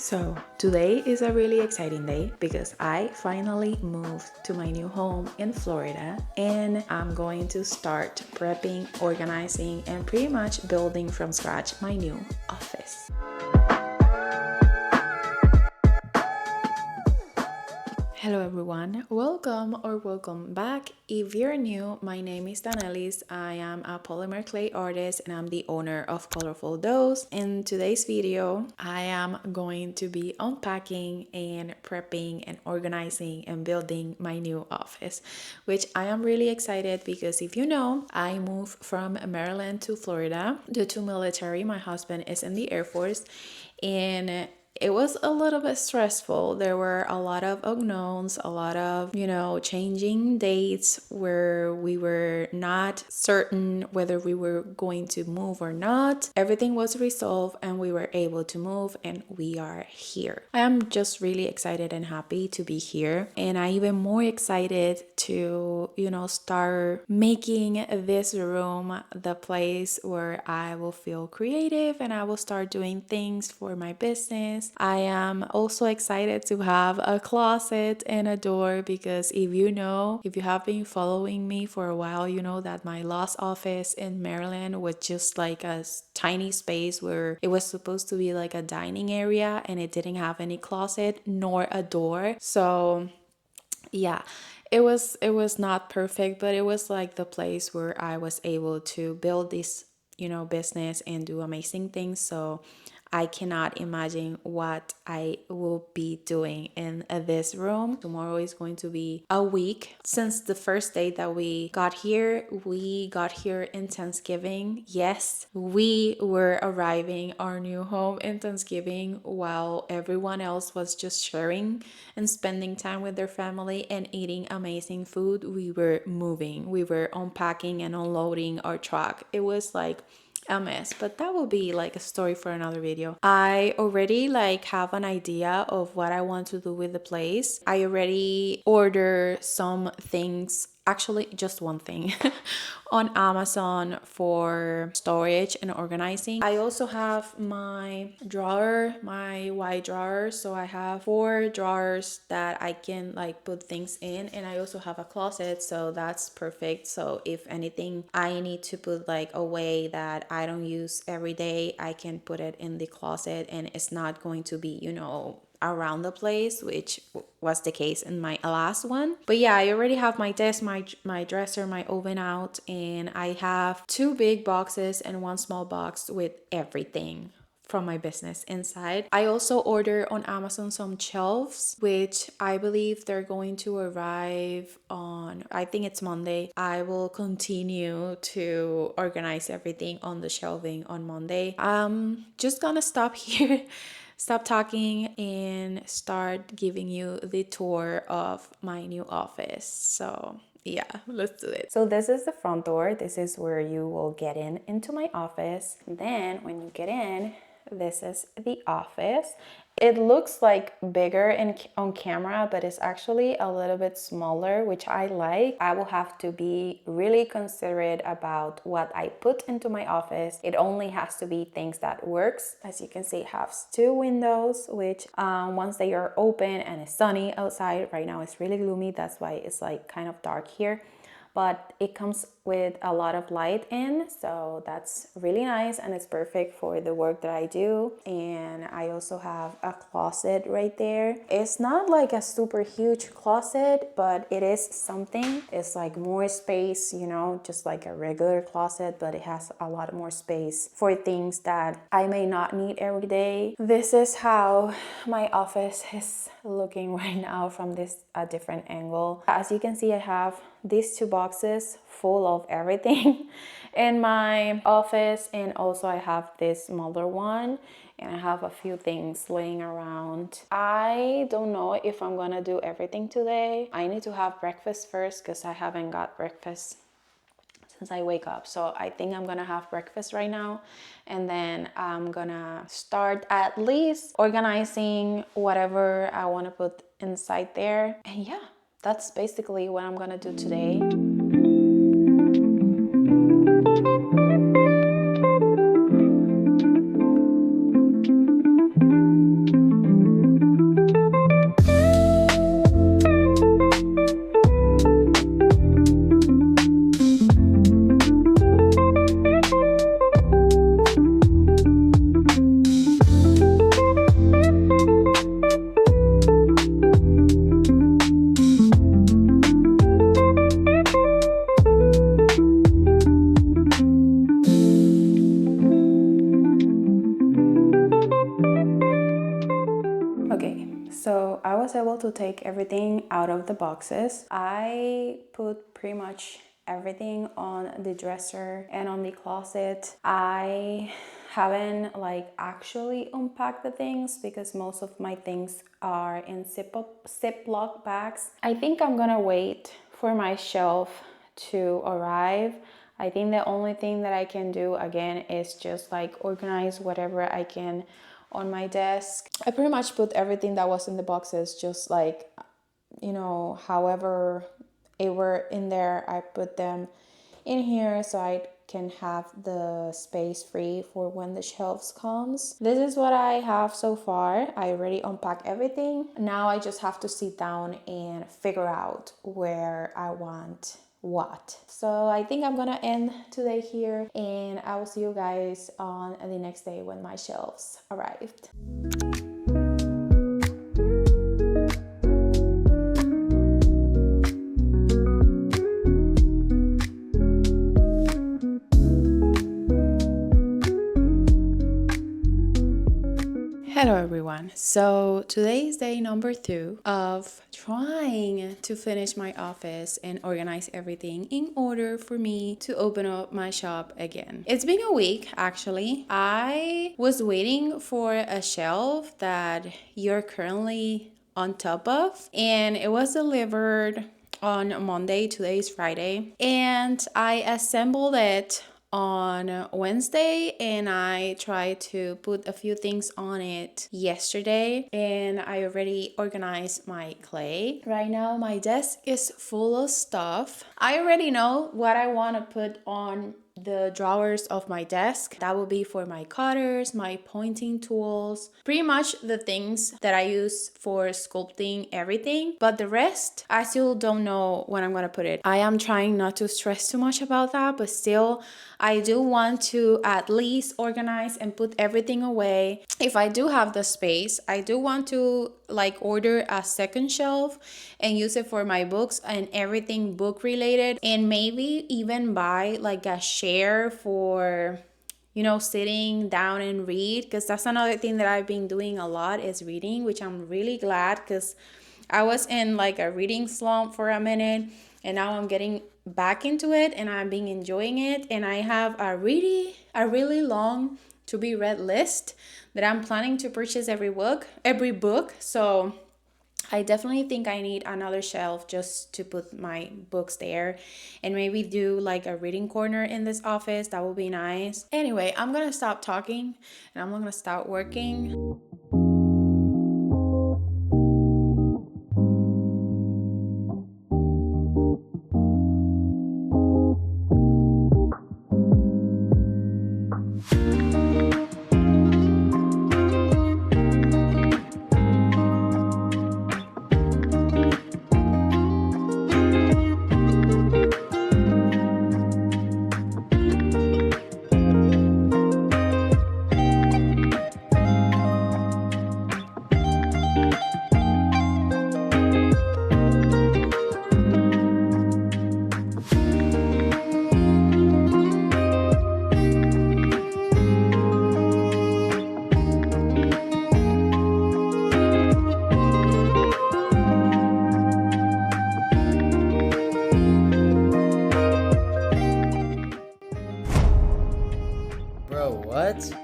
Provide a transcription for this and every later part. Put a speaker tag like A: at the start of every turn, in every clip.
A: So today is a really exciting day because I finally moved to my new home in Florida, and I'm going to start prepping, organizing, and pretty much building from scratch my new office. Hello everyone, welcome back. If you're new, my name is Dannelys. I am a polymer clay artist and I'm the owner of Colorful Doughs. In today's video, I am going to be unpacking and prepping and organizing and building my new office, which I am really excited because if you know, I moved from Maryland to Florida due to military. My husband is in the Air Force, and it was a little bit stressful. There were a lot of unknowns, a lot of, changing dates where we were not certain whether we were going to move or not. Everything was resolved and we were able to move, and we are here. I am just really excited and happy to be here. And I'm even more excited to, start making this room the place where I will feel creative and I will start doing things for my business. I am also excited to have a closet and a door because if you have been following me for a while, you know that my last office in Maryland was just like a tiny space where it was supposed to be like a dining area, and it didn't have any closet nor a door. So yeah, it was not perfect, but it was like the place where I was able to build this business and do amazing things. So I cannot imagine what I will be doing in this room. Tomorrow is going to be a week since the first day that we got here. We got here in Thanksgiving. Yes, we were arriving our new home in Thanksgiving while everyone else was just sharing and spending time with their family and eating amazing food. We were moving. We were unpacking and unloading our truck. It was like a mess, but that will be like a story for another video. I already have an idea of what I want to do with the place. I already ordered some things, actually just one thing on Amazon for storage and organizing. I also have my white drawer, so I have 4 drawers that I can put things in, and I also have a closet, so that's perfect. So if anything I need to put away that I don't use every day, I can put it in the closet and it's not going to be around the place, which was the case in my last one. But yeah, I already have my desk, my dresser, my oven out, and I have 2 big boxes and 1 small box with everything from my business inside. I also ordered on Amazon some shelves, which I believe they're going to arrive on, I think it's Monday. I will continue to organize everything on the shelving on Monday. I'm just gonna stop here. Stop talking and start giving you the tour of my new office. So yeah, let's do it. So this is the front door. This is where you will get into my office. Then when you get in, this is the office. It looks bigger on camera, but it's actually a little bit smaller, which I like. I will have to be really considerate about what I put into my office. It only has to be things that works. As you can see, it has 2 windows, which once they are open and it's sunny outside, right now it's really gloomy. That's why it's kind of dark here. But it comes with a lot of light in, so that's really nice and it's perfect for the work that I do. And I also have a closet right there. It's not a super huge closet, but it is something. It's more space, just like a regular closet, but it has a lot more space for things that I may not need every day. This is how my office is looking right now from a different angle. As you can see, I have these 2 boxes full of everything in my office, and also I have this smaller one, and I have a few things laying around. I don't know if I'm gonna do everything today. I need to have breakfast first because I haven't got breakfast since I wake up. So I think I'm gonna have breakfast right now, and then I'm gonna start at least organizing whatever I want to put inside there. And yeah, that's basically what I'm gonna do today. Okay, so I was able to take everything out of the boxes. I put pretty much everything on the dresser and on the closet. I haven't like actually unpacked the things because most of my things are in Ziploc bags. I think I'm gonna wait for my shelf to arrive. I think the only thing that I can do again is just like organize whatever I can on my desk. I pretty much put everything that was in the boxes, just like, you know, however it were in there, I put them in here so I can have the space free for when the shelves comes. This is what I have so far. I already unpacked everything. Now I just have to sit down and figure out where I want what. So I think I'm gonna end today here, and I will see you guys on the next day when my shelves arrived. Hello everyone. So today is day number 2 of trying to finish my office and organize everything in order for me to open up my shop again. It's been a week actually. I was waiting for a shelf that you're currently on top of, and it was delivered on Monday. Today is Friday, and I assembled it on Wednesday, and I tried to put a few things on it yesterday, and I already organized my clay. Right now my desk is full of stuff. I already know what I want to put on the drawers of my desk. That will be for my cutters, my pointing tools, pretty much the things that I use for sculpting everything. But the rest, I still don't know when I'm gonna put it. I am trying not to stress too much about that, but still I do want to at least organize and put everything away. If I do have the space, I do want to like order a second shelf and use it for my books and everything book related, and maybe even buy like a chair for, you know, sitting down and read, because that's another thing that I've been doing a lot is reading, which I'm really glad, because I was in like a reading slump for a minute, and now I'm getting back into it and I've been enjoying it, and I have a really long to be read list that I'm planning to purchase every book. So I definitely think I need another shelf just to put my books there, and maybe do like a reading corner in this office. That would be nice. Anyway, I'm gonna stop talking and I'm gonna start working.
B: Bro, what?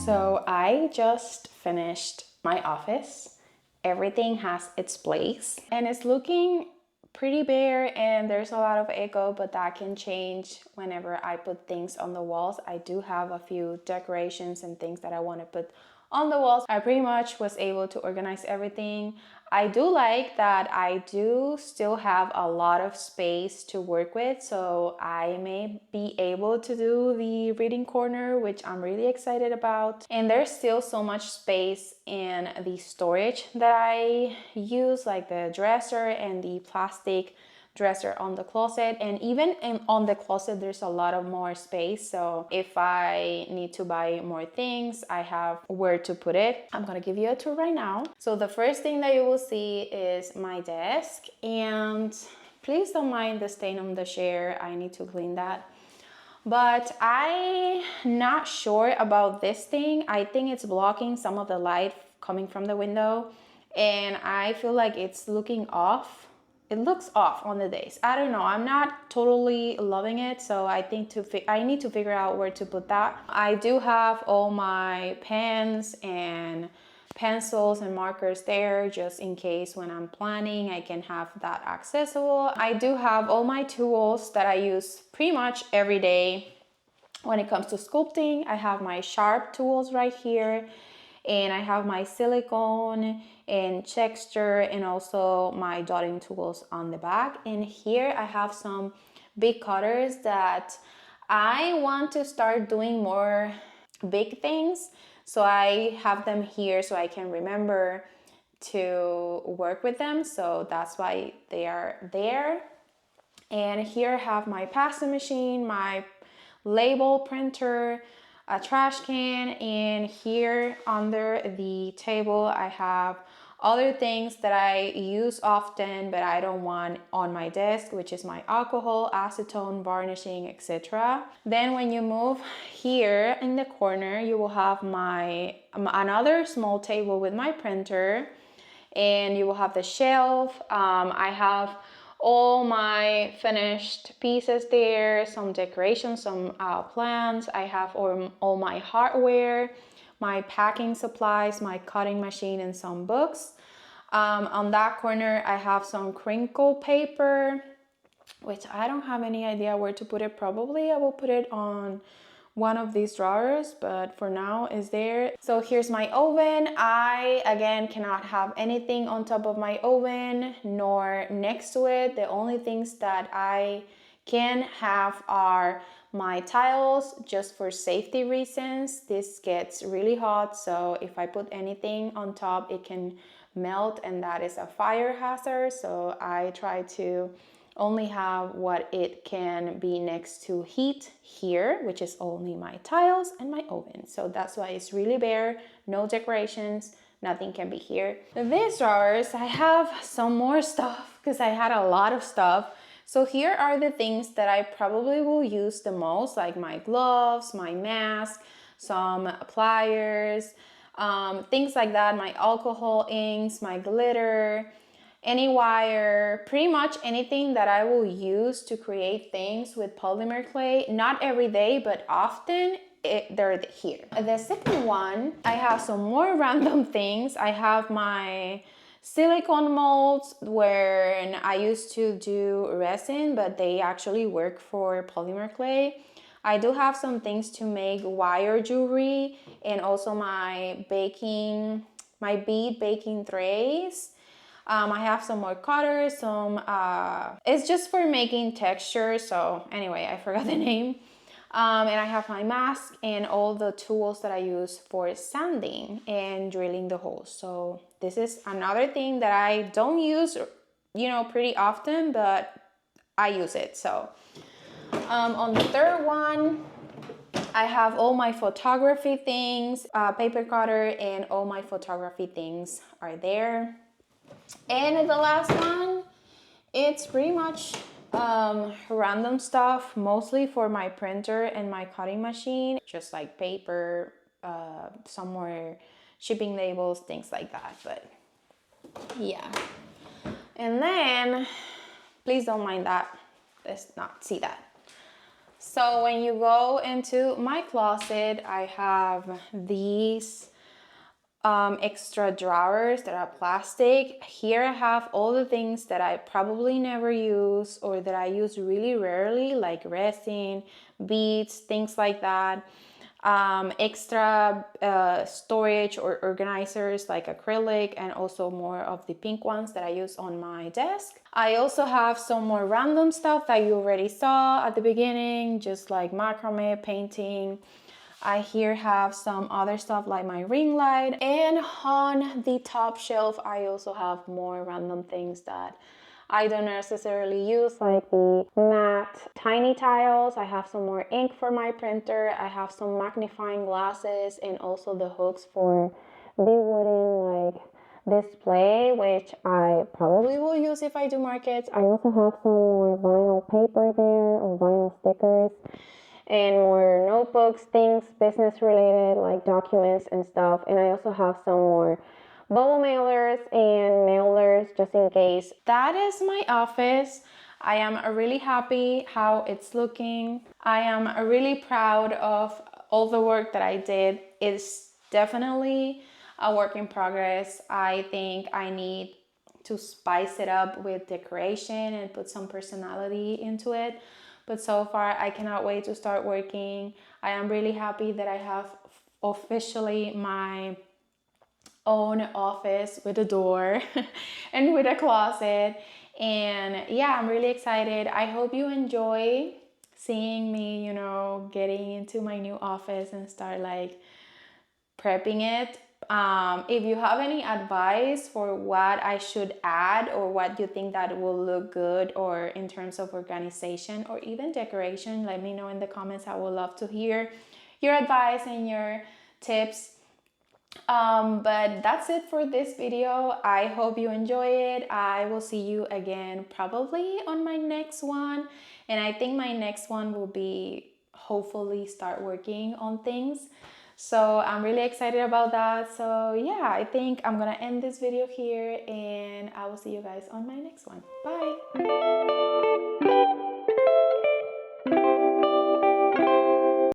A: So I just finished my office. Everything has its place and it's looking pretty bare, and there's a lot of echo, but that can change whenever I put things on the walls. I do have a few decorations and things that I want to put on the walls. I pretty much was able to organize everything. I do like that I do still have a lot of space to work with, so I may be able to do the reading corner, which I'm really excited about. And there's still so much space in the storage that I use, like the dresser and the plastic dresser on the closet, and even on the closet there's a lot of more space, so if I need to buy more things I have where to put it. I'm gonna give you a tour right now. So the first thing that you will see is my desk, and please don't mind the stain on the chair, I need to clean that. But I'm not sure about this thing. I think it's blocking some of the light coming from the window, and I feel like it's looking off. It looks off on the days. I don't know. I'm not totally loving it, so I think I need to figure out where to put that. I do have all my pens and pencils and markers there, just in case when I'm planning I can have that accessible. I do have all my tools that I use pretty much every day. When it comes to sculpting, I have my sharp tools right here, and I have my silicone and texture, and also my dotting tools on the back. And here I have some big cutters that I want to start doing more big things, so I have them here so I can remember to work with them, so that's why they are there. And here I have my pasta machine, my label printer, a trash can, and here under the table I have other things that I use often but I don't want on my desk, which is my alcohol, acetone, varnishing, etc. Then when you move here in the corner, you will have my another small table with my printer, and you will have the shelf. I have all my finished pieces there, some decorations, some plants. I have all my hardware, my packing supplies, my cutting machine, and some books. On that corner I have some crinkle paper, which I don't have any idea where to put it. Probably I will put it on one of these drawers, but for now is there. So here's my oven. I again cannot have anything on top of my oven nor next to it. The only things that I can have are my tiles, just for safety reasons. This gets really hot, so if I put anything on top it can melt, and that is a fire hazard, so I try to only have what it can be next to heat here, which is only my tiles and my oven. So that's why it's really bare, no decorations, nothing can be here. These drawers, I have some more stuff because I had a lot of stuff. So here are the things that I probably will use the most, like my gloves, my mask, some pliers, things like that, my alcohol inks, my glitter, any wire, pretty much anything that I will use to create things with polymer clay. Not every day, but often they're here. The second one, I have some more random things. I have my silicone molds where I used to do resin, but they actually work for polymer clay. I do have some things to make wire jewelry, and also my bead baking trays. I have some more cutters, it's just for making texture, so anyway, I forgot the name. And I have my mask and all the tools that I use for sanding and drilling the holes. So this is another thing that I don't use, pretty often, but I use it. So on the third one, I have all my photography things, paper cutter, and all my photography things are there. And the last one, it's pretty much random stuff, mostly for my printer and my cutting machine, just like paper, some more shipping labels, things like that. But yeah, and then please don't mind that, let's not see that. So when you go into my closet, I have these extra drawers that are plastic. Here I have all the things that I probably never use, or that I use really rarely, like resin, beads, things like that. extra storage or organizers like acrylic, and also more of the pink ones that I use on my desk. I also have some more random stuff that you already saw at the beginning, just like macrame painting. I here have some other stuff like my ring light, and on the top shelf I also have more random things that I don't necessarily use, like the matte tiny tiles. I have some more ink for my printer. I have some magnifying glasses, and also the hooks for the wooden display, which I probably will use if I do markets. I also have some more vinyl paper there, or vinyl stickers, and more notebooks, things business related like documents and stuff. And I also have some more bubble mailers and mailers just in case. That is my office. I am really happy how it's looking. I am really proud of all the work that I did. It's definitely a work in progress. I think I need to spice it up with decoration and put some personality into it. But so far, I cannot wait to start working. I am really happy that I have officially my own office with a door and with a closet. And yeah, I'm really excited. I hope you enjoy seeing me, you know, getting into my new office and start like prepping it. If you have any advice for what I should add, or what you think that will look good, or in terms of organization or even decoration, let me know in the comments. I would love to hear your advice and your tips. But that's it for this video. I hope you enjoy it. I will see you again probably on my next one, and I think my next one will be hopefully start working on things. So I'm really excited about that. So yeah, I think I'm gonna end this video here, and I will see you guys on my next one. Bye.